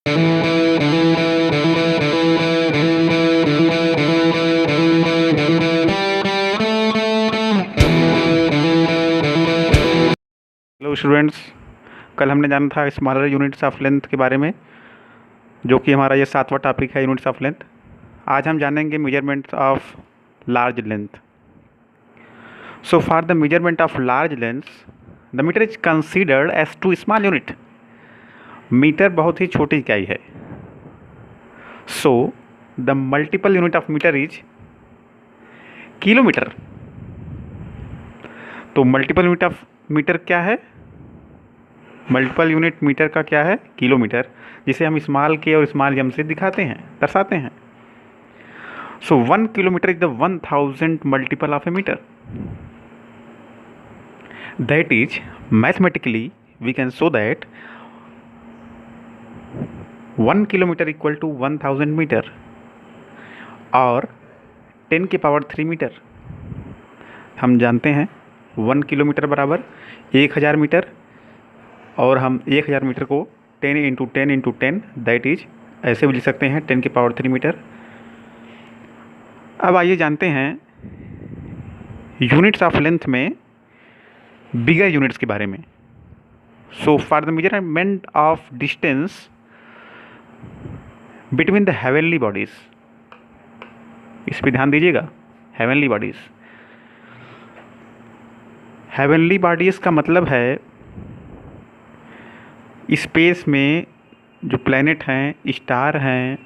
Hello students, कल हमने जाना था स्मॉलर यूनिट्स ऑफ लेंथ के बारे में, जो कि हमारा ये 7वां टॉपिक है, यूनिट्स ऑफ लेंथ। आज हम जानेंगे measurements of large length. So for the measurement of large length the metre is considered as too small unit. Metre बहुत ही छोटी इकाई है। So the multiple unit of metre is kilometre. तो multiple unit of metre क्या है? Multiple unit metre का क्या है? किलोमीटर, जिसे हम स्मॉल के और स्मॉल एम से दिखाते हैं, दर्शाते हैं। So 1 kilometre is the 1000 multiple of a metre. That is mathematically we can show that 1 kilometre equal to 1000 metre और 10 की पावर 3 मीटर। हम जानते हैं 1 किलोमीटर बराबर 1000 मीटर, और हम 1000 मीटर को 10 इंटू 10 इंटू 10 दैट इज ऐसे भी लिख सकते हैं 10 की पावर 3 मीटर। अब आइए जानते हैं यूनिट्स ऑफ लेंथ में बिगर यूनिट्स के बारे में। सो for the measurement of distance between the heavenly bodies, इस पर ध्यान दीजिएगा। हेवनली बॉडीज, हेवनली बॉडीज़ का मतलब है स्पेस में जो प्लैनेट हैं, स्टार हैं,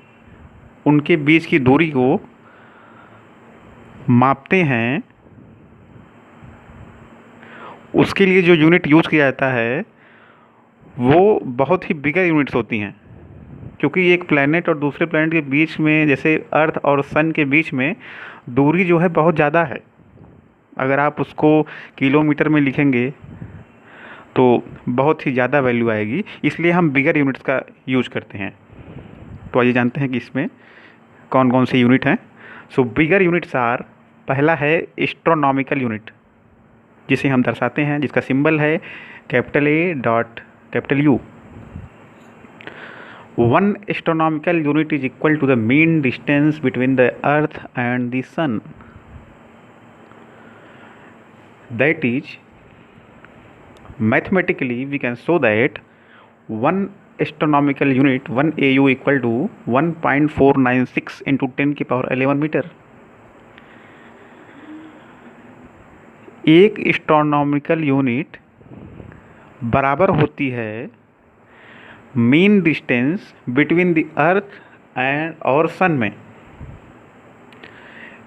उनके बीच की दूरी को मापते हैं। उसके लिए जो यूनिट यूज़ किया जाता है वो बहुत ही बिगर यूनिट्स होती हैं, क्योंकि एक प्लैनेट और दूसरे प्लैनेट के बीच में, जैसे अर्थ और सन के बीच में दूरी जो है बहुत ज़्यादा है। अगर आप उसको किलोमीटर में लिखेंगे तो बहुत ही ज़्यादा वैल्यू आएगी, इसलिए हम बिगर यूनिट्स का यूज करते हैं। तो आइए जानते हैं कि इसमें कौन कौन से यूनिट हैं। सो बिगर यूनिट्स आर, पहला है एस्ट्रोनॉमिकल यूनिट, जिसे हम दर्शाते हैं, जिसका सिंबल है capital A dot capital U। 1 astronomical unit is equal to the mean distance between the earth and the sun. That is, mathematically we can show that 1 astronomical unit 1 AU equal to 1.496 into 10 की power 11 metre. एक astronomical unit बराबर होती है mean distance between the earth and और सन में।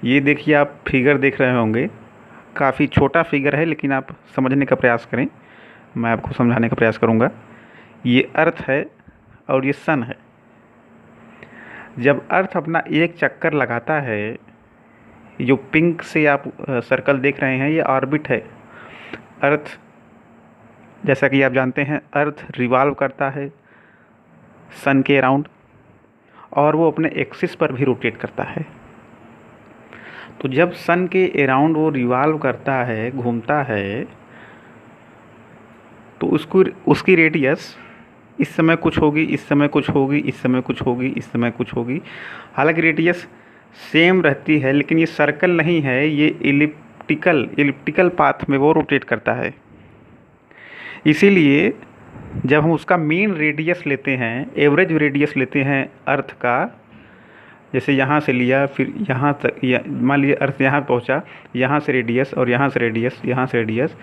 ये देखिए, आप फिगर देख रहे होंगे, काफ़ी छोटा फिगर है, लेकिन आप समझने का प्रयास करें, मैं आपको समझाने का प्रयास करूँगा। ये अर्थ है और ये सन है। जब अर्थ अपना एक चक्कर लगाता है, जो पिंक से आप सर्कल देख रहे हैं, ये ऑर्बिट है। अर्थ, जैसा कि आप जानते हैं, अर्थ रिवॉल्व करता है सन के अराउंड, और वो अपने एक्सिस पर भी रोटेट करता है। तो जब सन के अराउंड वो रिवॉल्व करता है, घूमता है, तो उसकी रेडियस इस समय कुछ होगी, इस समय कुछ होगी, इस समय कुछ होगी, इस समय कुछ होगी। हालांकि रेडियस सेम रहती है, लेकिन ये सर्कल नहीं है, ये इलिप्टिकल पाथ में वो रोटेट करता है। इसीलिए जब हम उसका मीन रेडियस लेते हैं, एवरेज रेडियस लेते हैं अर्थ का, जैसे यहाँ से लिया, फिर यहाँ तक, मान लीजिए अर्थ यहाँ पहुँचा, यहाँ से रेडियस और यहाँ से रेडियस, यहाँ से रेडियस,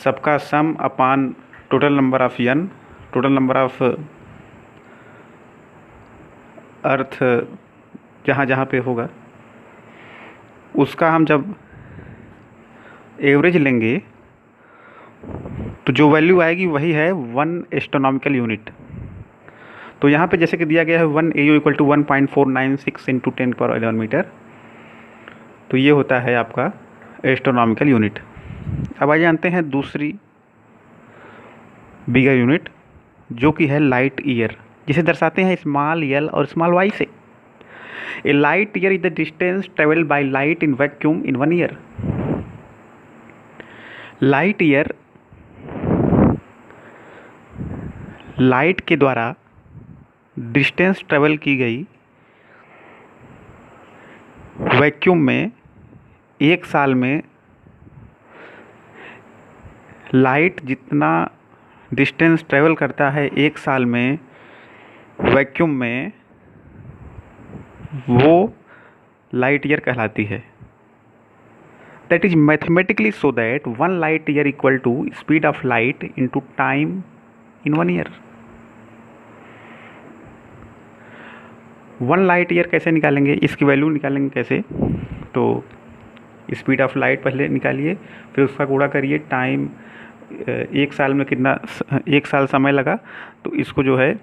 सबका सम अपान total number of n, total number of earth जहाँ जहाँ पे होगा, उसका हम जब एवरेज लेंगे तो जो वैल्यू आएगी वही है 1 एस्ट्रोनॉमिकल यूनिट। तो यहाँ पे जैसे कि दिया गया है 1 AU इक्वल टू 1.496 इंटू 10 की पावर 11 मीटर, तो ये होता है आपका एस्ट्रोनॉमिकल यूनिट। अब आइए जानते हैं दूसरी बिगर यूनिट, जो कि है लाइट ईयर, जिसे दर्शाते हैं स्मॉल l और स्मॉल y से। A light year is the distance travelled by light in vacuum in 1 year. Light year light के द्वारा डिस्टेंस ट्रेवल की गई वैक्यूम में एक साल में लाइट जितना डिस्टेंस ट्रेवल करता है एक साल में वैक्यूम में, वो लाइट ईयर कहलाती है। That is mathematically so that 1 light year equal to speed of light into time in 1 year. 1 light year कैसे निकालेंगे, इसकी वैल्यू निकालेंगे कैसे? तो स्पीड ऑफ लाइट पहले निकालिए, फिर उसका गुणा करिए टाइम, एक साल में कितना, एक साल समय लगा, तो इसको जो है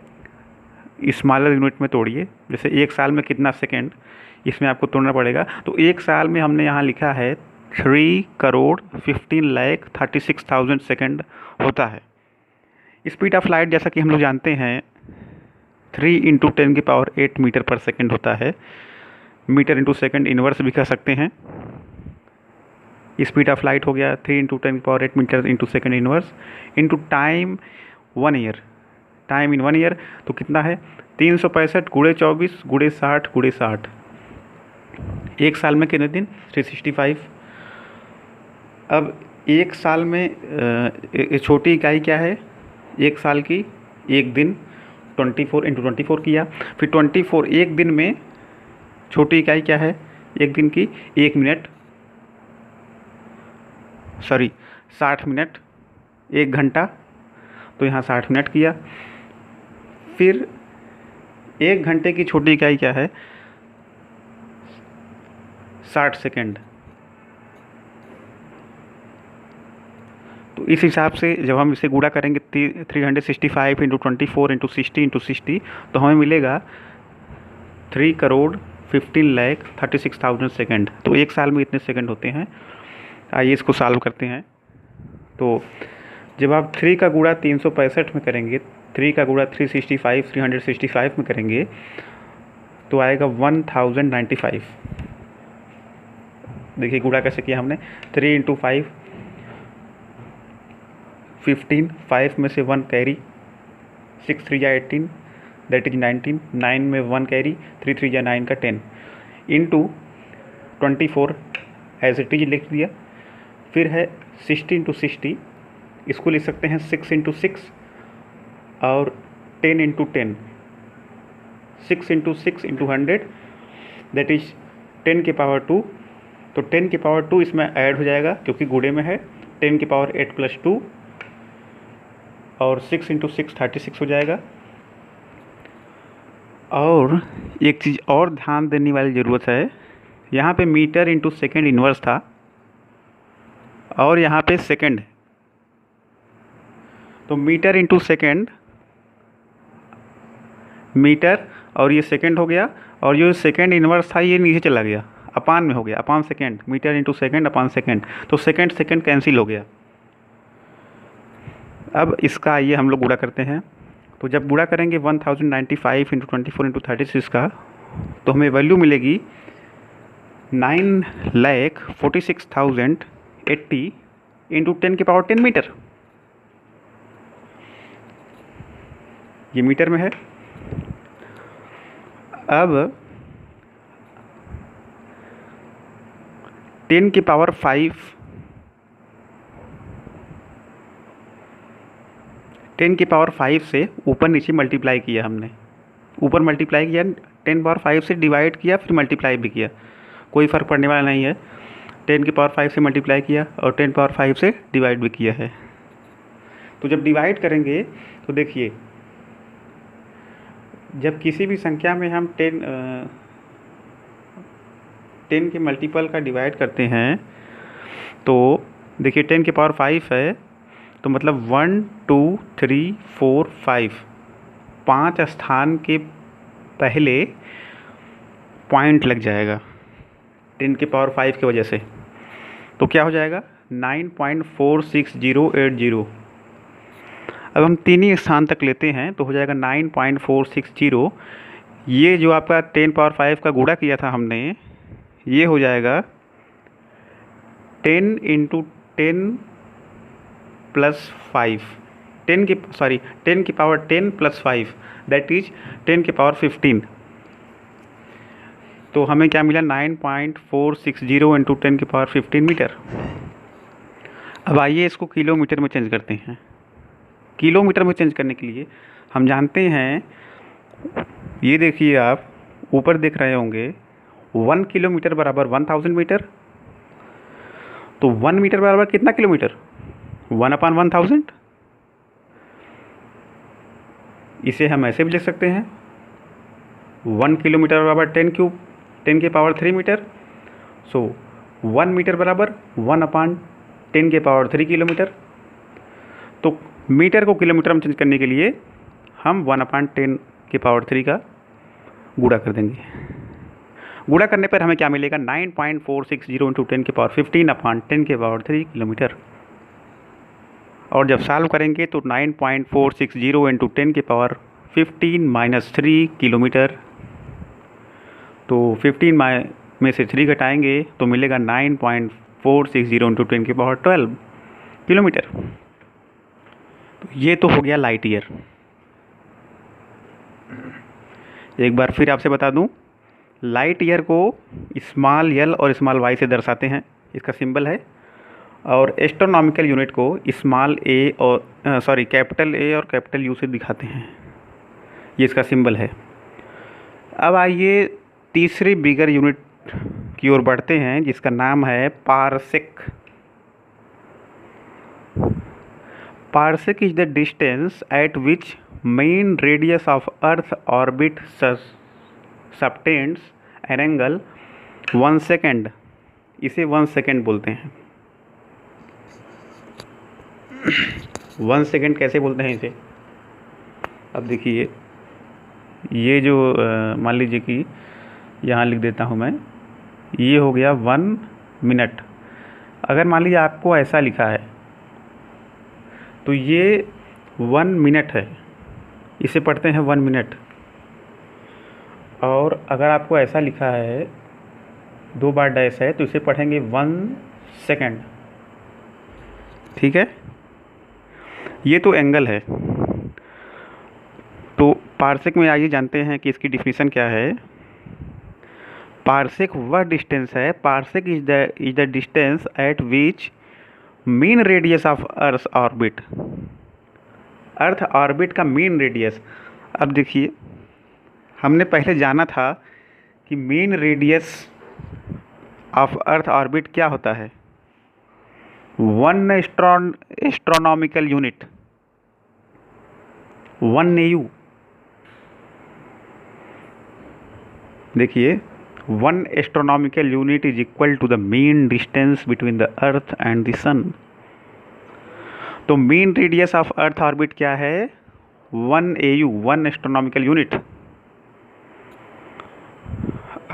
स्मॉलर यूनिट में तोड़िए। जैसे एक साल में कितना सेकेंड, इसमें आपको तोड़ना पड़ेगा। तो एक साल में हमने यहाँ लिखा है 3,15,36,000 सेकेंड होता है। स्पीड ऑफ लाइट जैसा कि हम लोग जानते हैं 3 × 10⁸ मीटर पर सेकेंड होता है। मीटर इंटू सेकेंड इन्वर्स भी कह सकते हैं। स्पीड ऑफ लाइट हो गया 3 × 10⁸ metre into second inverse into time 1 year. Time in 1 year तो कितना है 365 × 24 × 60 × 60। एक साल में कितने दिन 365। अब एक साल में छोटी इकाई क्या है, एक साल की एक दिन, 24 × 24 किया। फिर 24 एक दिन में छोटी इकाई क्या है एक दिन की, 1 मिनट, सॉरी 60 मिनट, 1 घंटा, तो यहाँ 60 मिनट किया। फिर 1 घंटे की छोटी इकाई क्या है 60 सेकेंड। तो इस हिसाब से जब हम इसे गुणा करेंगे 365 × 24 × 60 × 60 तो हमें मिलेगा 3,15,36,000 सेकेंड। तो एक साल में इतने सेकेंड होते हैं। आइए इसको सॉल्व करते हैं। तो जब आप 3 का गुणा 365 में करेंगे, 3 का गुणा 365 में करेंगे तो आएगा 1095। देखिए गुणा कैसे किया हमने, 3 × 5 15, 5 में से 1 कैरी, 6 3 या 18 दैट इज 19, 9 में 1 कैरी, 3 3 या 9 का 10 इंटू 24 एज इट इज लिख दिया। फिर है 60 × 60, इसको लिख सकते हैं 6 × 6 और 10 × 10, 6 × 6 × 100 दैट इज 10⁻²। तो 10⁻² इसमें ऐड हो जाएगा क्योंकि गुणे में है, 10⁸ 8 + 2 और 6 × 6 36 हो जाएगा। और एक चीज़ और ध्यान देने वाली ज़रूरत है, यहाँ पे मीटर इंटू सेकेंड इन्वर्स था और यहाँ पे सेकेंड, तो मीटर इंटू सेकेंड, मीटर और ये सेकेंड हो गया, और जो सेकेंड इन्वर्स था ये नीचे चला गया, अपान में हो गया, अपान सेकेंड, मीटर इंटू सेकेंड अपान सेकेंड, तो सेकेंड सेकेंड कैंसिल हो गया। अब इसका आइए हम लोग गुणा करते हैं। तो जब गुणा करेंगे 1095 × 24 × 36 का, तो हमें वैल्यू मिलेगी 9,46,080 इंटू 10⁻10 मीटर। ये मीटर में है। अब 10⁵ 10⁵ से ऊपर नीचे मल्टीप्लाई किया हमने, ऊपर मल्टीप्लाई किया, 10⁵ से डिवाइड किया, फिर मल्टीप्लाई भी किया, कोई फ़र्क पड़ने वाला नहीं है। 10⁵ से मल्टीप्लाई किया और 10⁵ से डिवाइड भी किया है। तो जब डिवाइड करेंगे तो देखिए, जब किसी भी संख्या में हम 10 के मल्टीपल का डिवाइड करते हैं तो देखिए 10⁵ है, तो मतलब 1 2 3 4 5, 5 स्थान के पहले पॉइंट लग जाएगा 10⁵ की वजह से। तो क्या हो जाएगा 9.46080। अब हम 3 ही स्थान तक लेते हैं तो हो जाएगा 9.460। ये जो आपका 10⁵ का गुणा किया था हमने, ये हो जाएगा 10 × 10 + 5, 10 की पावर 10 प्लस 5 दैट इज 10 की पावर 15। तो हमें क्या मिला 9.460 इंटू 10 की पावर 15 मीटर। अब आइए इसको किलोमीटर में चेंज करते हैं। किलोमीटर में चेंज करने के लिए हम जानते हैं, ये देखिए आप ऊपर देख रहे होंगे 1 किलोमीटर बराबर 1000 मीटर। तो 1 मीटर बराबर कितना किलोमीटर, 1/1000। इसे हम ऐसे भी लिख सकते हैं 1 किलोमीटर बराबर 10 क्यूब 10 की पावर 3 मीटर। सो 1 मीटर बराबर 1/10 के पावर 3 किलोमीटर। तो मीटर को किलोमीटर में चेंज करने के लिए हम 1/10 के पावर 3 का गुणा कर देंगे। गुणा करने पर हमें क्या मिलेगा 9.460 इंटू 10 के पावर 15/10 के पावर 3 किलोमीटर। और जब सॉल्व करेंगे तो 9.460 इंटू 10 के पावर 15 माइनस 3 किलोमीटर। तो 15 में से 3 घटाएंगे तो मिलेगा 9.460 इंटू 10 के पावर 12 किलोमीटर। तो ये तो हो गया लाइट ईयर। एक बार फिर आपसे बता दूं, लाइट ईयर को स्मॉल एल और स्मॉल वाई से दर्शाते हैं, इसका सिंबल है। और एस्ट्रोनॉमिकल यूनिट को स्मॉल ए और कैपिटल ए और कैपिटल यू से दिखाते हैं, ये इसका सिंबल है। अब आइए तीसरी बिगर यूनिट की ओर बढ़ते हैं जिसका नाम है parsec. Parsec is the distance eight which main radius of earth orbit subtends an angle 1 second. इसे 1 सेकेंड बोलते हैं। 1 सेकेंड कैसे बोलते हैं इसे, अब देखिए ये जो मान लीजिए कि यहाँ लिख देता हूँ मैं, ये हो गया 1 मिनट। अगर मान लीजिए आपको ऐसा लिखा है तो ये 1 मिनट है, इसे पढ़ते हैं 1 मिनट। और अगर आपको ऐसा लिखा है 2 बार डैश है तो इसे पढ़ेंगे 1 सेकेंड। ठीक है, ये तो एंगल है। तो पारसेक में आइए जानते हैं कि इसकी डिफिनीशन क्या है। पारसेक वह डिस्टेंस है, parsec is the distance eight which mean radius of earth orbit. Earth orbit का मीन रेडियस। अब देखिए हमने पहले जाना था कि mean radius of earth orbit क्या होता है, 1 एस्ट्रोनॉमिकल यूनिट, 1 AU। देखिए 1 astronomical unit is equal to the mean distance between the earth and the sun. तो mean radius of earth orbit क्या है, 1 AU, 1 एस्ट्रोनॉमिकल यूनिट।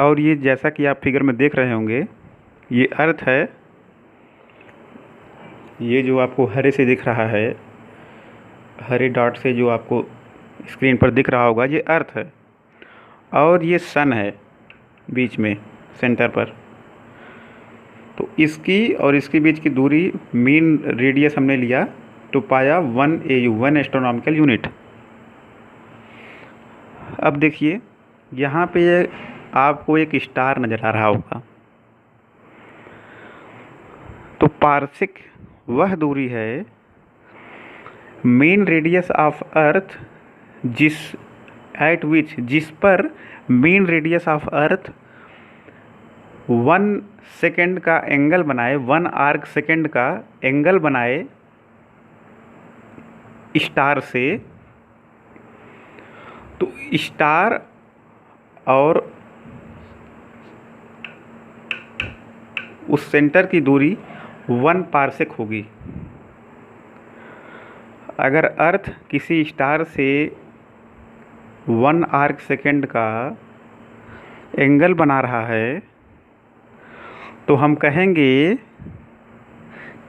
और ये जैसा कि आप फिगर में देख रहे होंगे, ये अर्थ है, ये जो आपको हरे से दिख रहा है, हरे डॉट से जो आपको स्क्रीन पर दिख रहा होगा, ये अर्थ है। और ये सन है बीच में सेंटर पर। तो इसकी और इसके बीच की दूरी मीन रेडियस हमने लिया तो पाया 1 AU, 1 एस्ट्रोनॉमिकल यूनिट। अब देखिए यहाँ पे आपको एक स्टार नज़र आ रहा होगा। तो पारसेक वह दूरी है मेन रेडियस ऑफ अर्थ जिस पर main radius of earth 1 second का एंगल बनाए, 1 आर्क सेकेंड का एंगल बनाए स्टार से। तो स्टार और उस सेंटर की दूरी 1 पारसेक होगी। अगर अर्थ किसी स्टार से 1 आर्क सेकेंड का एंगल बना रहा है तो हम कहेंगे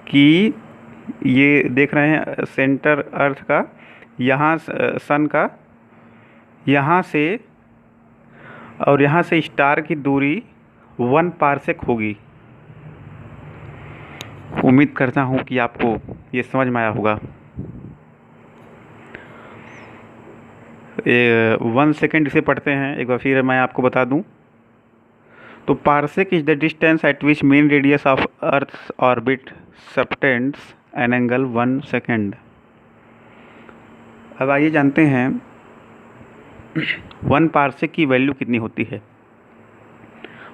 कि ये देख रहे हैं सेंटर अर्थ का, यहाँ सन का, यहाँ से और यहाँ से स्टार की दूरी 1 पारसेक होगी। उम्मीद करता हूँ कि आपको ये समझ में आया होगा। 1 सेकेंड इसे पढ़ते हैं एक बार फिर मैं आपको बता दूं। तो parsec is the distance eight which main radius of earth orbit subtends an angle 1 second. अब आइए जानते हैं 1 पार्सेक की वैल्यू कितनी होती है।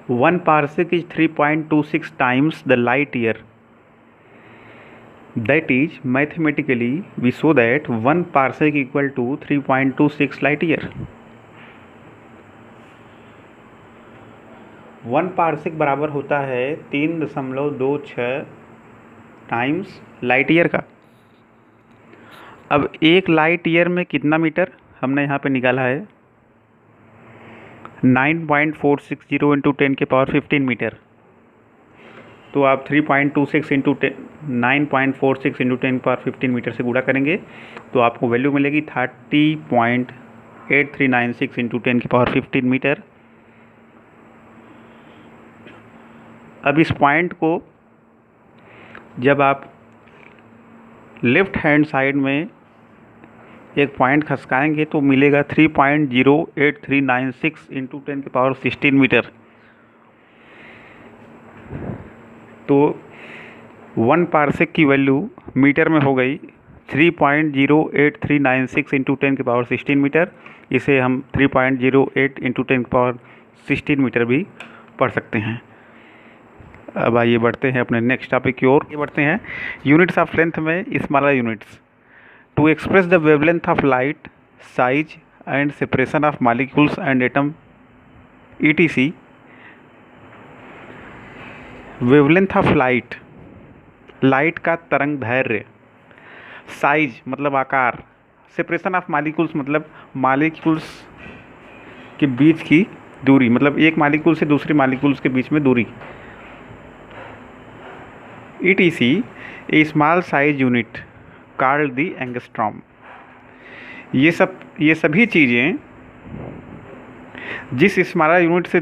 1 parsec is 3.26 times the light year. That is, mathematically, we show that 1 parsec equal to 3.26 light year. 1 parsec बराबर होता है 3.26 टाइम्स लाइट ईयर का। अब एक लाइट ईयर में कितना मीटर हमने यहाँ पे निकाला है 9.460 इंटू 10 के पावर 15 मीटर। तो आप 3.26 इंटू 9.46 इंटू 10 पावर 15 मीटर से गुणा करेंगे तो आपको वैल्यू मिलेगी 30.8396 इंटू 10 की पावर 15 मीटर। अब इस पॉइंट को जब आप लेफ्ट हैंड साइड में एक पॉइंट खसकाएंगे तो मिलेगा 3.08396 इंटू 10 की पावर 16 मीटर। तो 1 पार्सेक की वैल्यू मीटर में हो गई 3.08396 इंटू 10 की पावर 16 मीटर। इसे हम 3.08 इंटू 10 की पावर 16 मीटर भी पढ़ सकते हैं। अब आइए बढ़ते हैं अपने नेक्स्ट टॉपिक की ओर। ये बढ़ते हैं यूनिट्स ऑफ लेंथ में smaller units. To express the wavelength of light, size and separation of molecules and atom etc. Wavelength of light, light का तरंग दैर्घ्य, साइज मतलब आकार, सेपरेशन ऑफ मॉलिक्यूल्स मतलब मॉलिक्यूल्स के बीच की दूरी, मतलब एक मॉलिक्यूल से दूसरे मॉलिक्यूल्स के बीच में दूरी, etc. A small size unit called the angstrom. ये सभी चीज़ें जिस स्मॉलर यूनिट से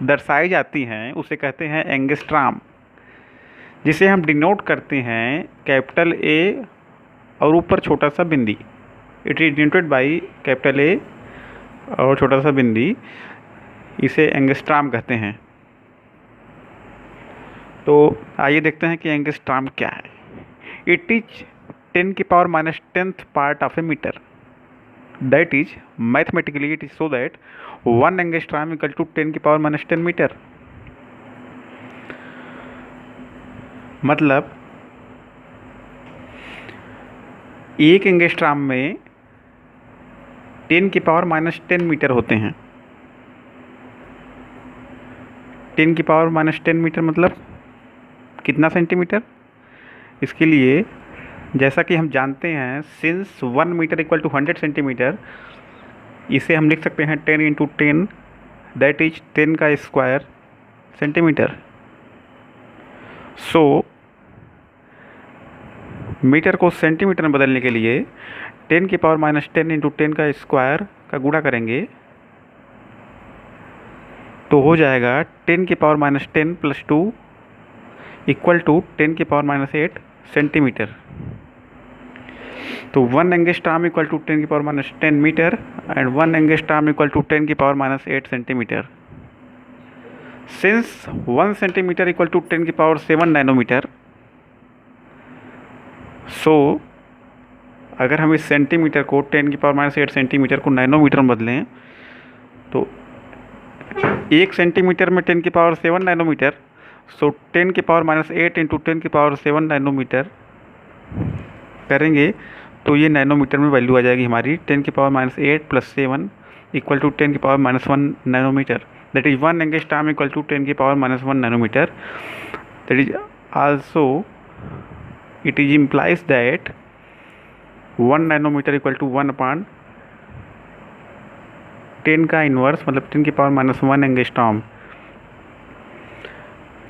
दर्शाई जाती हैं उसे कहते हैं एंगस्ट्रॉम, जिसे हम डिनोट करते हैं कैपिटल ए और ऊपर छोटा सा बिंदी। It is denoted by capital A और छोटा सा बिंदी, इसे एंगस्ट्रॉम कहते हैं। तो आइए देखते हैं कि एंगस्ट्रॉम क्या है। इट इज 10 की power -10th part of a meter. That is, mathematically it is so that 1 angstrom equal to 10 की पावर -10 मीटर। मतलब 1 एंगस्ट्रॉम में 10 की पावर -10 मीटर होते हैं। 10 की पावर -10 मीटर मतलब कितना सेंटीमीटर? इसके लिए जैसा कि हम जानते हैं since 1 metre equal to 100 centimetre, इसे हम लिख सकते हैं 10 इंटू 10, दैट इज 10 का स्क्वायर सेंटीमीटर। सो मीटर को सेंटीमीटर में बदलने के लिए 10 की पावर -10 इंटू 10 का स्क्वायर का गुणा करेंगे तो हो जाएगा 10 की पावर -10 प्लस 2 इक्वल टू 10 की पावर -8 सेंटीमीटर। तो 1 एंगस्ट्रॉम इक्वल टू 10 की power -10 metre and 1 angstrom equal to 10 की power -8 centimetre. Since 1 centimetre equal to 10 की पावर 7 नैनोमीटर, सो अगर हम इस सेंटीमीटर को 10 की पावर -8 सेंटीमीटर को नैनोमीटर में बदलें तो 1 सेंटीमीटर में 10 की पावर 7 नैनोमीटर, सो 10 की पावर -8 इंटू 10 की पावर 7 नैनोमीटर करेंगे तो ये नैनोमीटर में वैल्यू आ जाएगी हमारी 10 की पावर -8 प्लस 7 इक्वल टू 10 की power -1 nanometre. That is 1 angstrom equal to 10 की power -1 nanometre. That is also it is implies that 1 nanometre equal to 1/10 का इन्वर्स मतलब 10 की पावर -1 एंगस्ट्रॉम।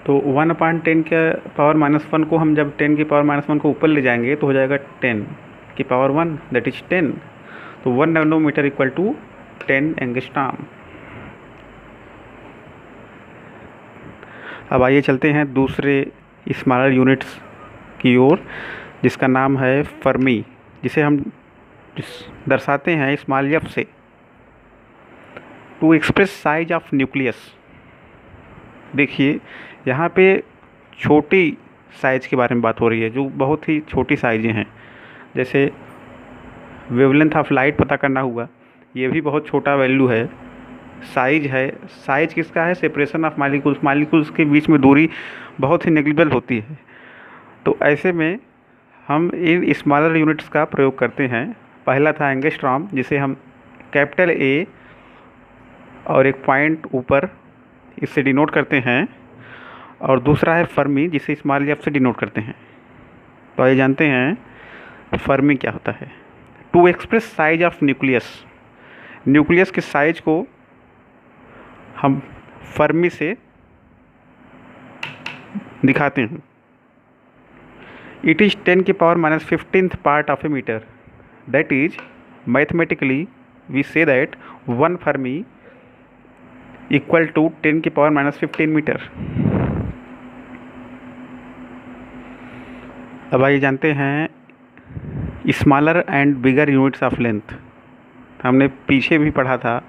तो 1/10 के पावर -1 को हम जब 10 की पावर -1 को ऊपर ले जाएंगे तो हो जाएगा 10 की पावर 1 दैट इज 10। तो 1 नैनोमीटर इक्वल टू 10 एंगस्ट्रॉम। अब आइए चलते हैं दूसरे स्मॉलर यूनिट्स की ओर जिसका नाम है फर्मी, जिसे हम दर्शाते हैं स्मॉल एफ से। To express size of nucleus, देखिए यहाँ पे छोटी साइज के बारे में बात हो रही है, जो बहुत ही छोटी साइजें हैं। जैसे वेवलेंथ ऑफ लाइट पता करना हुआ, ये भी बहुत छोटा वैल्यू है। साइज है, साइज किसका है? सेपरेशन ऑफ मालिक्यूल्स, मालिक्यूल्स के बीच में दूरी बहुत ही नेग्लिजिबल होती है। तो ऐसे में हम इन स्मॉलर यूनिट्स का प्रयोग करते हैं। पहला था एंगस्ट्रॉम, जिसे हम कैपिटल ए और एक पॉइंट ऊपर इससे डिनोट करते हैं, और दूसरा है फर्मी, जिसे स्मॉल एफ से डिनोट करते हैं। तो आइए जानते हैं फर्मी क्या होता है। To express size of nucleus, nucleus के साइज को हम फर्मी से दिखाते हैं। इट इज़ 10 की power -15th part of a metre, that is mathematically we say that 1 fermi equal to 10 की पावर -15 मीटर। अब आइए जानते हैं smaller and bigger units of length. हमने पीछे भी पढ़ा था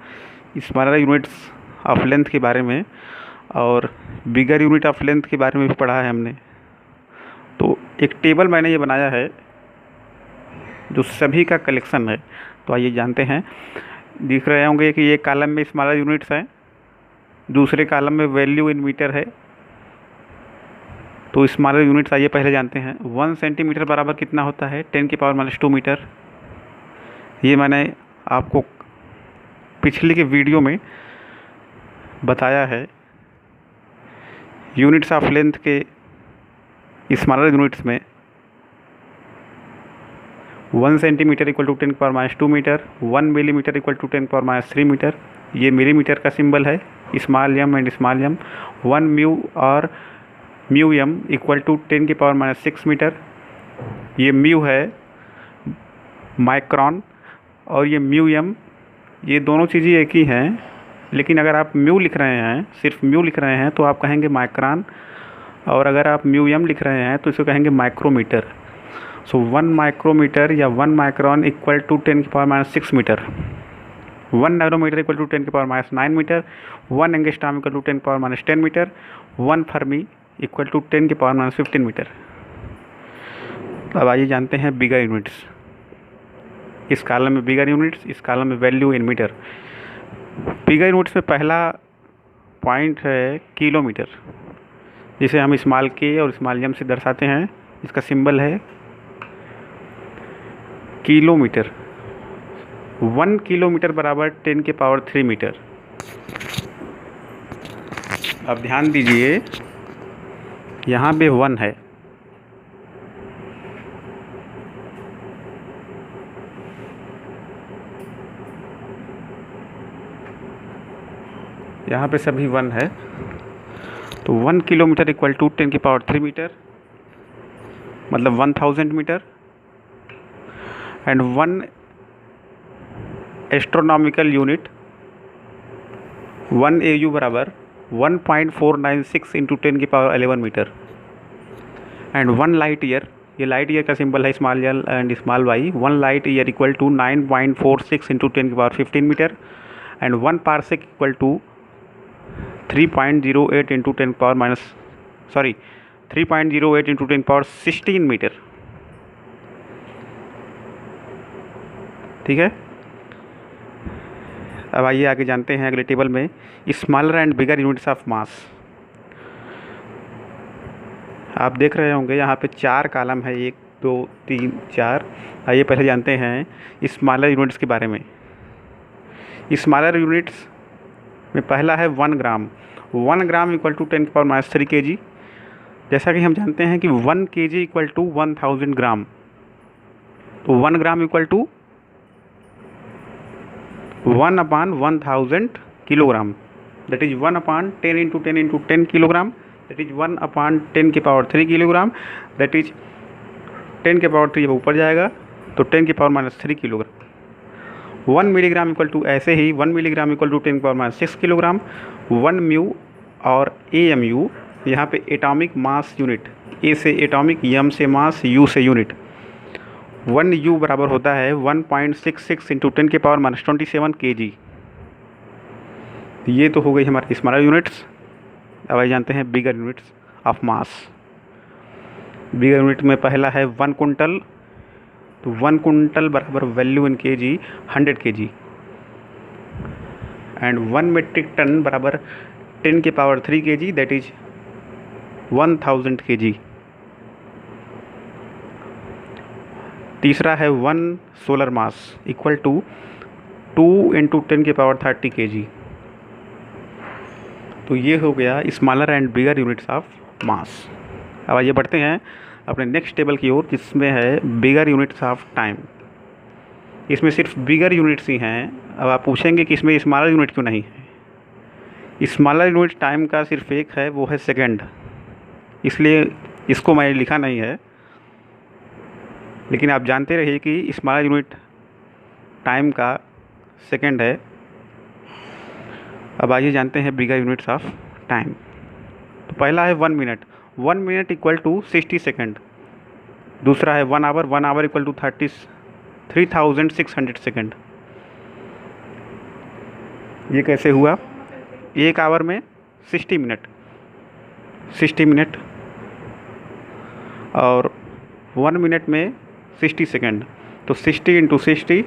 स्मॉलर यूनिट्स ऑफ लेंथ के बारे में, और बिगर यूनिट ऑफ लेंथ के बारे में भी पढ़ा है हमने। तो एक टेबल मैंने ये बनाया है जो सभी का कलेक्शन है। तो आइए जानते हैं। दिख रहे होंगे कि एक कॉलम में स्मॉलर यूनिट्स हैं, दूसरे कॉलम में वैल्यू इन मीटर है। तो स्मॉलर यूनिट्स आइए पहले जानते हैं। 1 सेंटीमीटर बराबर कितना होता है? 10 की पावर -2 मीटर। ये मैंने आपको पिछले के वीडियो में बताया है। यूनिट्स ऑफ लेंथ के स्मॉलर यूनिट्स में 1 सेंटीमीटर इक्वल टू 10 की power -2 metre, 1 millimetre equal to 10 की पावर -3 मीटर। ये मिलीमीटर का सिंबल है, small m and small m. 1 mu और म्यू एम इक्वल टू 10 की पावर -6 मीटर। ये म्यू है माइक्रोन, और ये म्यू एम, ये दोनों चीज़ें एक ही हैं। लेकिन अगर आप म्यू लिख रहे हैं, सिर्फ म्यू लिख रहे हैं, तो आप कहेंगे माइक्रोन, और अगर आप म्यू एम लिख रहे हैं तो इसको कहेंगे माइक्रोमीटर। सो 1 माइक्रोमीटर या 1 माइक्रोन इक्वल टू 10 की power -6 metre. 1 nanometre equal to 10 की power -9 metre. 1 angstrom equal to 10 की power -10 metre. 1 fermi equal to 10 की पावर -15 मीटर। अब आइए जानते हैं बिगर यूनिट्स। इस कॉलम में बिगर यूनिट्स, इस कॉलम में value in metre. Bigger units में पहला पॉइंट है किलोमीटर, जिसे हम स्मॉल के और स्मॉल एम से दर्शाते हैं। इसका सिंबल है किलोमीटर। 1 किलोमीटर बराबर 10 के पावर 3 मीटर। अब ध्यान दीजिए, यहाँ पे 1 है, यहाँ पे सभी 1 है। तो 1 किलोमीटर इक्वल टू 10 की पावर 3 मीटर, मतलब 1000 metre. And 1 astronomical unit, 1 AU बराबर 1.496 इंटू 10 की power 11 metre. And 1 light year, ये लाइट ईयर का सिंबल है small l and small y. 1 light year equal to 9.46 into 10 की power 15 metre. And 1 parsec equal to 3.08 into 10 power 3.08 into 10 power 16 metre. ठीक है। अब आइए आगे जानते हैं अगले टेबल में smaller and bigger units of मास। आप देख रहे होंगे यहाँ पे 4 कॉलम है, 1 2 3 4। आइए पहले जानते हैं स्मॉलर यूनिट्स के बारे में। स्मॉलर यूनिट्स में पहला है 1 ग्राम। 1 ग्राम इक्वल टू 10 की पावर -3 kg। जैसा कि हम जानते हैं कि 1 kg इक्वल टू 1000 ग्राम। तो 1 gram equal to 1/1000 kilogram, that is 1/10 into 10 into 10 kilogram, that is 1/10 की पावर 3 किलोग्राम, दैट इज 10 के पावर 3 जब ऊपर जाएगा तो 10 की power -3 kilogram. 1 milligram equal to, ऐसे ही 1 मिलीग्राम इक्वल टू 10 की पावर -6 किलोग्राम। 1 म्यू और AMU, यहाँ पे एटॉमिक मास यूनिट, ए से एटॉमिक, एम से मास, यू से यूनिट। 1 U बराबर होता है 1.66 इंटू 10⁻⁻27 kg। ये तो हो गई हमारी स्मॉलर यूनिट्स। अब आइए जानते हैं bigger units of mass. Bigger unit में पहला है 1 कुंटल। तो 1 कुंटल बराबर value in kg 100 kg। And 1 metric ton बराबर 10⁻³ kg, दैट इज 1000 kg। तीसरा है 1 solar mass equal to 2 into 10⁻30 kg। तो ये हो गया smaller and bigger units of mass. अब आइए बढ़ते हैं अपने नेक्स्ट टेबल की ओर, जिसमें है बिगर यूनिट्स ऑफ टाइम। इसमें सिर्फ बिगर यूनिट्स ही हैं। अब आप पूछेंगे कि इसमें स्मॉलर यूनिट क्यों नहीं है। स्मॉलर यूनिट टाइम का सिर्फ एक है, वो है सेकंड, इसलिए इसको मैंने लिखा नहीं है। लेकिन आप जानते रहिए कि स्मॉलर यूनिट टाइम का सेकंड है। अब आइए जानते हैं बिगर यूनिट्स ऑफ टाइम। तो पहला है 1 minute. 1 minute equal to 60 second. दूसरा है 1 hour. 1 hour equal to 3600 second. ये कैसे हुआ? 1 आवर में 60 मिनट, 60 मिनट, और 1 मिनट में 60 सेकेंड। तो 60 इंटू 60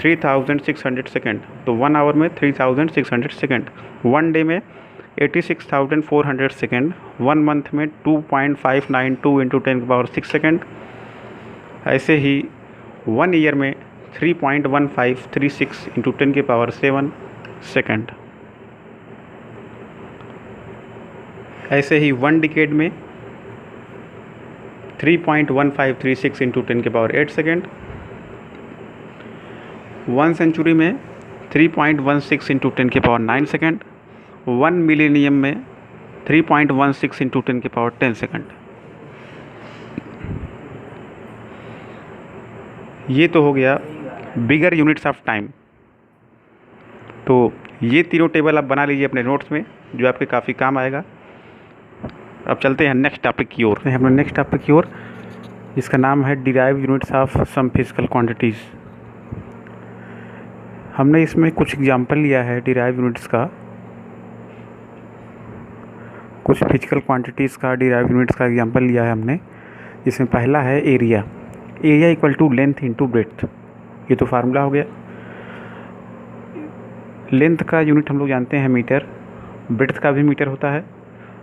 3600 सेकेंड। तो 1 आवर में 3600 सेकेंड। 1 डे में 86,400 सेकेंड। 1 मंथ में 2.592 इंटू 10⁻6 सेकेंड। ऐसे ही 1 ईयर में 3.1536 इंटू 10⁻7 सेकेंड। ऐसे ही 1 डिकेड में 3.1536 इंटू 10⁻8 सेकेंड। 1 सेंचुरी में 3.16 इंटू 10⁻9 सेकेंड। 1 मिलेनियम में 3.16 इंटू 10⁻10 सेकेंड। ये तो हो गया बिगर यूनिट्स ऑफ टाइम। तो ये तीनों टेबल आप बना लीजिए अपने नोट्स में, जो आपके काफ़ी काम आएगा। अब चलते हैं नेक्स्ट टॉपिक की ओर। हमने नेक्स्ट टॉपिक की ओर, जिसका नाम है derive units of some physical quantities. हमने इसमें कुछ एग्जाम्पल लिया है डिराइव यूनिट्स का, कुछ फिजिकल क्वांटिटीज़ का डिराइव यूनिट्स का एग्जाम्पल लिया है हमने। जिसमें पहला है area. Area equal to length into breadth. ये तो फार्मूला हो गया। लेंथ का यूनिट हम लोग जानते हैं मीटर, ब्रेड्थ का भी मीटर होता है,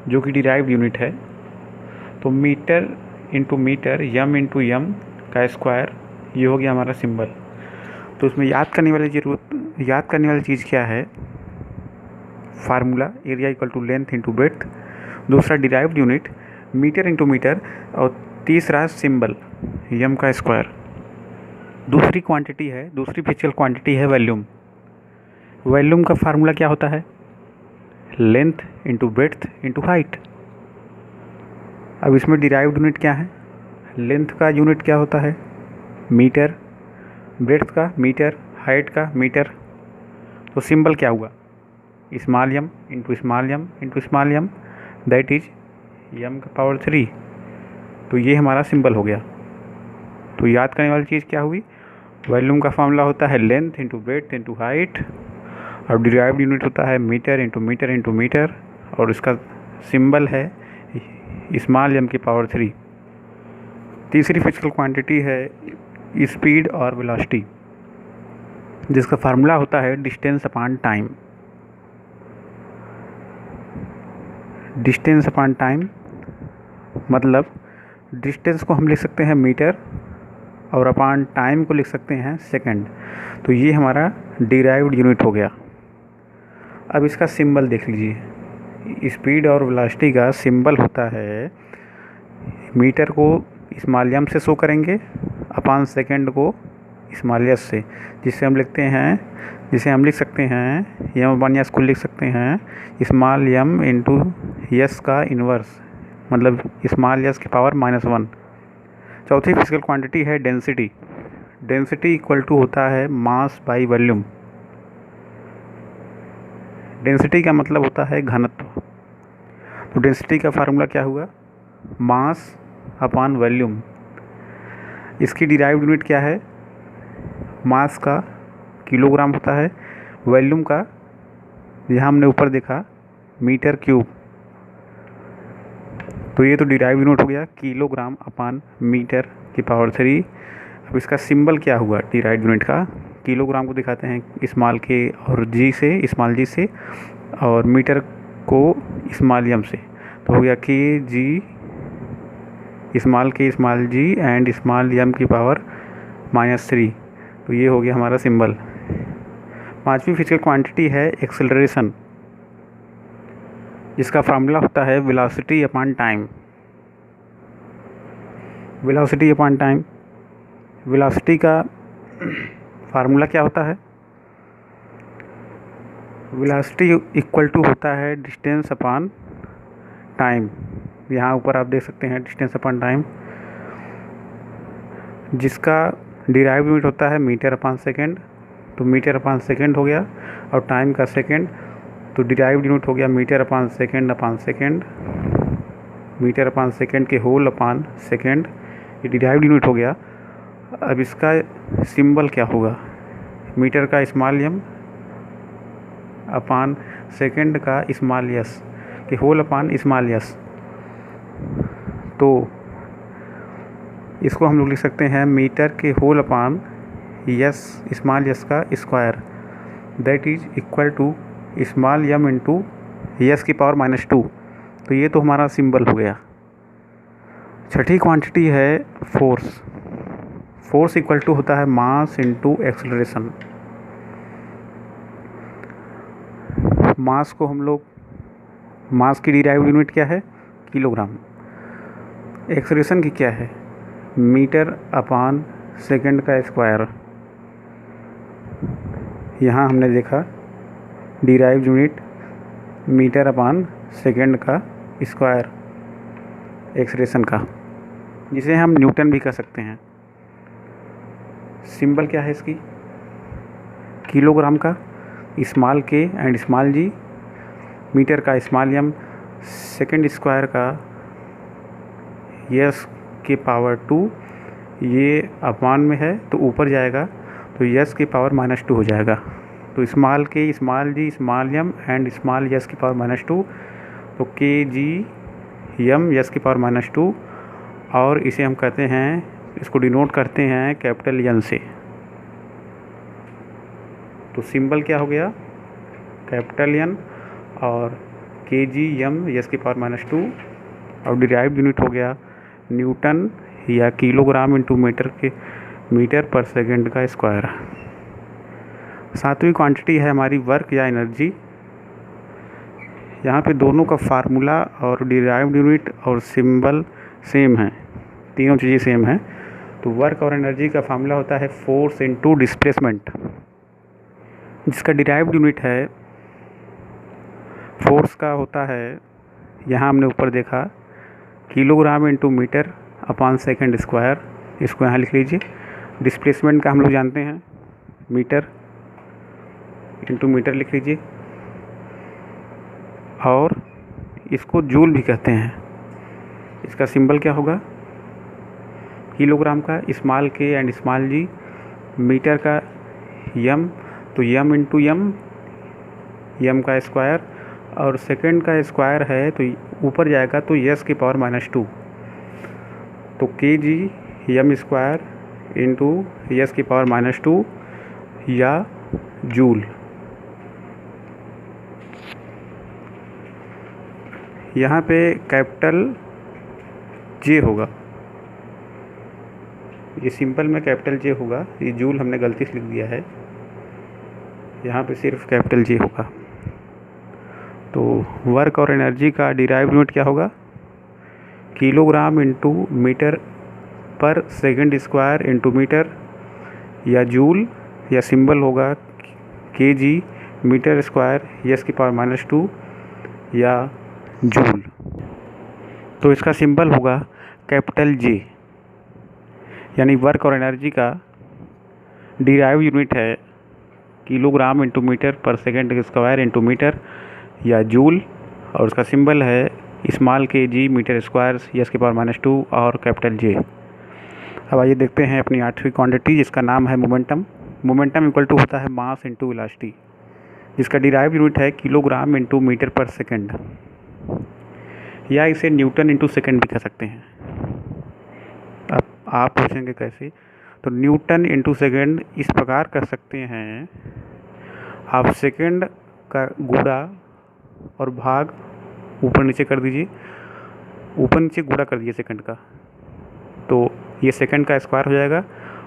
जो कि डिराइव्ड यूनिट है। तो metre into metre, M into यम का स्क्वायर, ये हो गया हमारा सिंबल। तो उसमें याद करने वाली चीज़ क्या है? Formula area equal to length into breadth. दूसरा derived unit metre into metre, और तीसरा सिंबल यम का स्क्वायर। दूसरी फिजिकल क्वांटिटी है वॉल्यूम। वॉल्यूम का फार्मूला क्या होता है? Length into breadth into height. अब इसमें डिराइव्ड यूनिट क्या है? लेंथ का यूनिट क्या होता है? मीटर, ब्रेड्थ का मीटर, हाइट का मीटर। तो सिंबल क्या हुआ? Small m into small m into small m, that is m का पावर 3। तो ये हमारा सिंबल हो गया। तो याद करने वाली चीज़ क्या हुई? वॉल्यूम का फार्मूला होता है length into breadth into height, और डिराइव्ड यूनिट होता है metre into metre into metre, और इसका सिंबल है स्मॉल यम की पावर 3। तीसरी फिजिकल क्वांटिटी है स्पीड और वेलोसिटी, जिसका फार्मूला होता है distance upon time. Distance upon time मतलब डिस्टेंस को हम लिख सकते हैं मीटर, और अपॉन टाइम को लिख सकते हैं सेकंड। तो ये हमारा डिराइव्ड यूनिट हो गया। अब इसका सिंबल देख लीजिए। स्पीड और वेलोसिटी का सिंबल होता है, मीटर को स्मॉल एम से शो करेंगे, अपॉन सेकंड को स्मॉल एस से, जिसे हम लिख सकते हैं एम अपॉन एस को लिख सकते हैं स्मॉल एम इंटू एस का इन्वर्स, मतलब स्मॉल एस की पावर -1। चौथी फिजिकल क्वांटिटी है डेंसिटी। डेंसिटी इक्वल टू होता है मास बाई वॉल्यूम। डेंसिटी का मतलब होता है घनत्व। तो डेंसिटी का फार्मूला क्या हुआ? Mass upon volume. इसकी डिराइव्ड यूनिट क्या है? मास का किलोग्राम होता है, वॉल्यूम का यहाँ हमने ऊपर देखा मीटर क्यूब। तो ये तो डिराइव यूनिट हो गया किलोग्राम अपान मीटर की पावर 3। अब इसका सिंबल क्या हुआ डिराइव यूनिट का? किलोग्राम को दिखाते हैं स्मॉल के और जी से, स्मॉल जी से, और मीटर को स्मॉल एम से। तो हो गया k g small k small g and small m की पावर -3। तो ये हो गया हमारा सिंबल। पांचवी फिजिकल क्वांटिटी है एक्सेलरेशन, जिसका फार्मूला होता है velocity upon time. Velocity upon time, velocity का फार्मूला क्या होता है? वेलोसिटी इक्वल टू होता है डिस्टेंस अपॉन टाइम। यहाँ ऊपर आप देख सकते हैं डिस्टेंस अपॉन टाइम, जिसका डिराइव यूनिट होता है मीटर अपॉन सेकेंड। तो मीटर अपॉन सेकेंड हो गया, और टाइम का सेकेंड, तो डिराइव्ड यूनिट हो गया metre upon second, metre upon second के होल अपॉन सेकेंड, ये डिराइव्ड यूनिट हो गया। अब इसका सिंबल क्या होगा? मीटर का स्मॉल एम अपॉन सेकेंड का स्मॉल एस के होल अपॉन स्मॉल एस। तो इसको हम लोग लिख सकते हैं मीटर के whole upon s small s का square, that is equal to small m into s की पावर -2। तो ये तो हमारा सिंबल हो गया। छठी क्वांटिटी है फोर्स। फोर्स इक्वल टू होता है मास इंटू एक्सेलरेशन। मास को हम लोग, मास की डिराइव्ड यूनिट क्या है? किलोग्राम। एक्सेलरेशन की क्या है? मीटर अपॉन सेकेंड का स्क्वायर। यहाँ हमने देखा derived unit metre upon second का स्क्वायर एक्सेलरेशन का, जिसे हम न्यूटन भी कह सकते हैं। सिंबल क्या है इसकी? किलोग्राम का स्मॉल के एंड स्मॉल जी, मीटर का स्मॉल एम, सेकेंड स्क्वायर का यस के पावर 2, ये अपॉन में है तो ऊपर जाएगा तो यस की पावर -2 हो जाएगा। तो small k small g small m and small s की पावर -2, तो के जी एम यस की पावर -2, और इसे हम कहते हैं, इसको डिनोट करते हैं कैपिटल एन से। तो सिंबल क्या हो गया? कैपिटल एन और के जी एम यस की पावर -2, और डिराइव्ड यूनिट हो गया न्यूटन या किलोग्राम इंटू मीटर पर सेकेंड का स्क्वायर। सातवीं क्वांटिटी है हमारी वर्क या एनर्जी। यहाँ पे दोनों का फार्मूला और डिराइव्ड यूनिट और सिंबल सेम है, तीनों चीज़ें सेम हैं। तो वर्क और एनर्जी का फार्मूला होता है फोर्स इनटू डिस्प्लेसमेंट, जिसका डिराइव्ड यूनिट है, फोर्स का होता है, यहाँ हमने ऊपर देखा kilogram into metre upon second square, इसको यहाँ लिख लीजिए। डिस्प्लेसमेंट का हम लोग जानते हैं मीटर इंटू मीटर लिख लीजिए, और इसको जूल भी कहते हैं। इसका सिंबल क्या होगा? किलोग्राम का स्मॉल के एंड स्मॉल जी, मीटर का यम, तो यम इंटू यम, यम का स्क्वायर, और सेकेंड का स्क्वायर है तो ऊपर जाएगा तो यस की पावर -2, तो के जी यम स्क्वायर इंटू यस की पावर -2 या जूल। यहाँ पे कैपिटल जे होगा, ये सिंपल में कैपिटल जे होगा, ये जूल हमने गलती से लिख दिया है, यहाँ पे सिर्फ कैपिटल जे होगा। तो वर्क और एनर्जी का डिराइव्ड यूनिट क्या होगा? किलोग्राम इंटू मीटर पर सेकेंड स्क्वायर इंटू मीटर या जूल, या सिंबल होगा के जी मीटर स्क्वायर यस की पावर -2 या जूल। तो इसका सिंबल होगा कैपिटल जे, यानी वर्क और एनर्जी का डिराइव यूनिट है किलोग्राम इंटू मीटर पर सेकेंड स्क्वायर इंटू मीटर या जूल, और उसका सिंबल है स्मॉल के जी मीटर स्क्वायर यस की पावर -2 और कैपिटल जे। अब आइए देखते हैं अपनी 8वीं क्वांटिटी जिसका नाम है मोमेंटम। मोमेंटम इक्वल टू होता है मास इंटू वेलोसिटी, जिसका डिराइव यूनिट है किलोग्राम इंटू मीटर पर सेकेंड, या इसे न्यूटन इंटू सेकेंड भी कह सकते हैं। अब आप पूछेंगे कैसे, तो न्यूटन इंटू सेकेंड इस प्रकार कर सकते हैं, आप सेकेंड का गुणा और भाग ऊपर नीचे कर दीजिए, ऊपर नीचे गुणा कर दीजिए सेकंड का, तो ये सेकंड का स्क्वायर हो जाएगा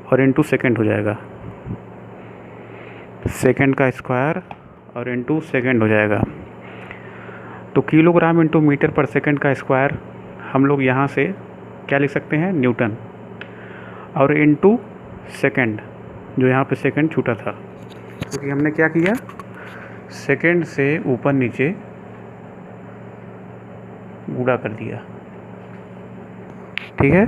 और इंटू सेकंड हो जाएगा, सेकंड का स्क्वायर और इंटू सेकंड हो जाएगा। तो किलोग्राम इंटू मीटर पर सेकंड का स्क्वायर हम लोग यहाँ से क्या लिख सकते हैं, न्यूटन, और इंटू सेकंड, जो यहाँ पे सेकंड छूटा था, क्योंकि हमने क्या किया, सेकंड से ऊपर नीचे गुणा कर दिया। ठीक है,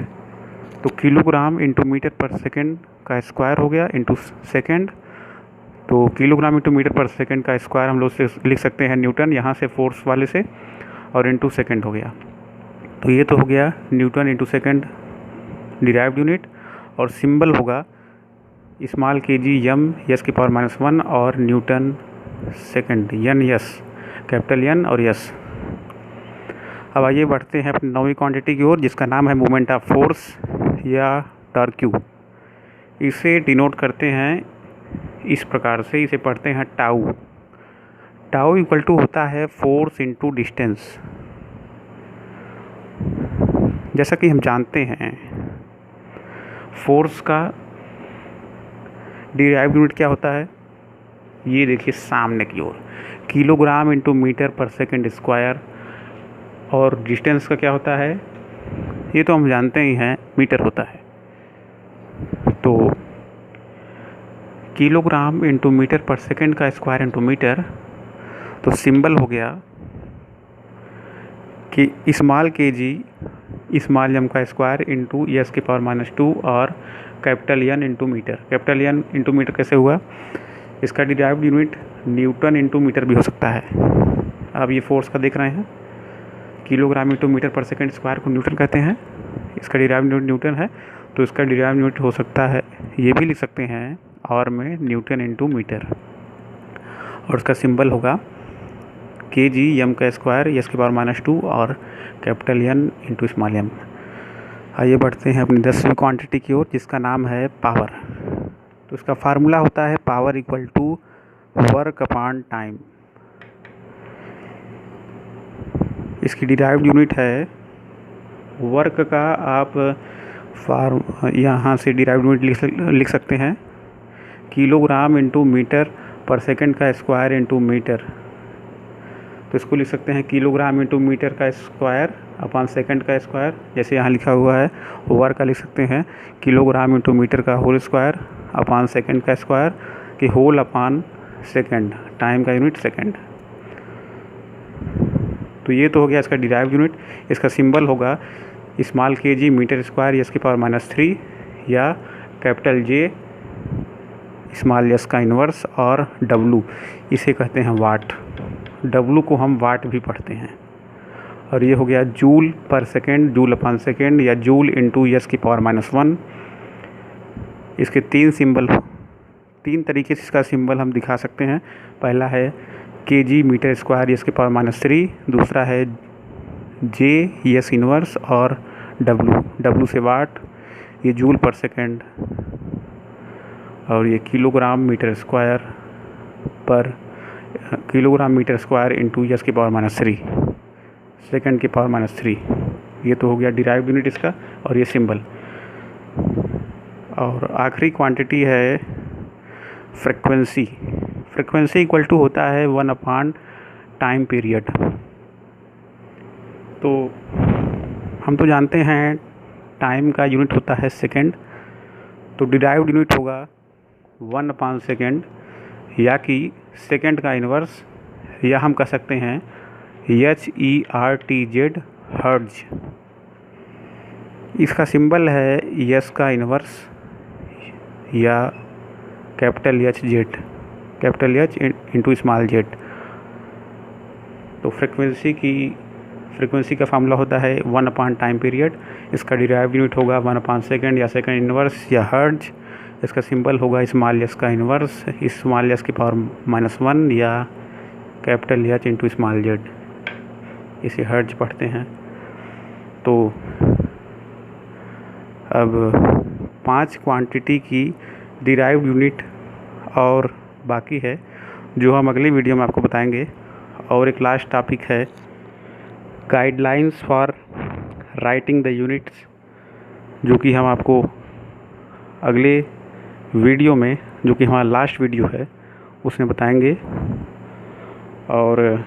तो किलोग्राम इंटू मीटर पर सेकंड का स्क्वायर हो गया इंटू सेकंड, तो किलोग्राम इंटू मीटर पर सेकंड का स्क्वायर हम लोग से लिख सकते हैं न्यूटन, यहाँ से फोर्स वाले से, और इंटू सेकंड हो गया। तो ये तो हो गया newton into second derived unit, और सिंबल होगा स्मॉल kg यम यस की पावर -1 और newton second n s, capital N और यस। अब आइए बढ़ते हैं अपनी 9वीं क्वांटिटी की ओर जिसका नाम है मोमेंट ऑफ फोर्स या टॉर्क क्यू। इसे डिनोट करते हैं इस प्रकार से, इसे पढ़ते हैं टाउ। टाउ इक्वल टू होता है फोर्स इंटू डिस्टेंस। जैसा कि हम जानते हैं फोर्स का डिराइव्ड यूनिट क्या होता है, ये देखिए सामने की ओर, किलोग्राम इंटू मीटर पर सेकंड स्क्वायर, और डिस्टेंस का क्या होता है, ये तो हम जानते ही हैं, मीटर होता है। तो किलोग्राम इंटू मीटर पर सेकंड का स्क्वायर इंटू मीटर, तो सिंबल हो गया कि स्मॉल kg स्मॉल एम का स्क्वायर इंटू यस की पावर -2 और capital N into metre. Capital N into metre कैसे हुआ, इसका derived unit newton into metre भी हो सकता है। अब ये फोर्स का देख रहे हैं, किलोग्राम इंटू मीटर पर सेकंड स्क्वायर को न्यूटन कहते हैं, इसका डिराइव्ड यूनिट न्यूटन है, तो इसका डिराइव्ड यूनिट हो सकता है, ये भी लिख सकते हैं और में न्यूटन इंटू मीटर, और उसका सिंबल होगा kg यम का स्क्वायर यस की पावर -2 और capital N into small m. आइए बढ़ते हैं अपनी 10वीं क्वांटिटी की ओर जिसका नाम है पावर। तो इसका फार्मूला होता है power equal to work upon time. इसकी डिराइव्ड यूनिट है वर्क का, आप यहाँ से डिराइव्ड यूनिट लिख सकते हैं, किलोग्राम इंटू मीटर पर सेकंड का स्क्वायर इंटू मीटर, तो इसको लिख सकते हैं किलोग्राम इंटू मीटर का स्क्वायर अपॉन सेकंड का स्क्वायर, जैसे यहाँ लिखा हुआ है। वर्क का लिख सकते हैं किलोग्राम इंटू मीटर का होल स्क्वायर अपॉन सेकंड का स्क्वायर, कि होल अपॉन सेकंड, टाइम का यूनिट सेकंड। तो ये तो हो गया इसका डिराइव यूनिट। इसका सिंबल होगा small kg metre square s की पावर -3 या कैपिटल J स्मॉल यस का इन्वर्स, और W इसे कहते हैं वाट। W को हम वाट भी पढ़ते हैं। और ये हो गया जूल पर सेकेंड, जूल अपॉन सेकेंड या जूल इंटू यस की पावर -1। इसके तीन तरीके से इसका सिंबल हम दिखा सकते हैं। पहला है kg मीटर स्क्वायर यस की पावर -3, दूसरा है J यस इन्वर्स, और W से वाट, ये जूल पर सेकेंड, और ये kilogram metre square into s की पावर -3, सेकंड की पावर -3। ये तो हो गया डिराइव यूनिट इसका, और ये सिंबल। और आखिरी क्वांटिटी है फ्रीक्वेंसी। फ्रीक्वेंसी इक्वल टू होता है 1 अपॉन टाइम पीरियड। तो हम तो जानते हैं टाइम का यूनिट होता है सेकंड, तो डिराइव्ड यूनिट होगा 1 अपॉन सेकेंड, या कि सेकंड का इन्वर्स, या हम कह सकते हैं HERTZ, हर्ट्ज। इसका सिंबल है यस का इन्वर्स या capital H into small z। तो फ्रीक्वेंसी की फ्रीक्वेंसी का फार्मूला होता है 1 टाइम पीरियड। इसका डिराइव यूनिट होगा 1/सेकेंड या सेकेंड इनवर्स या हर्ट्ज। इसका सिंबल होगा स्मॉल एस का इनवर्स, स्मॉल एस की पावर -1 या capital H into small Z, इसे हर्ट्ज पढ़ते हैं। तो अब 5 क्वांटिटी की डिराइव्ड यूनिट और बाकी है, जो हम अगली वीडियो में आपको बताएंगे। और एक लास्ट टॉपिक है guidelines for writing the units, जो कि हम आपको अगले वीडियो में, जो कि हमारा लास्ट वीडियो है, उसमें बताएंगे। और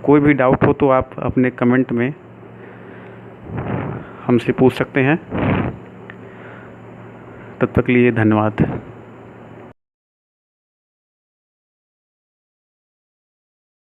कोई भी डाउट हो तो आप अपने कमेंट में हमसे पूछ सकते हैं। तब तक के लिए धन्यवाद।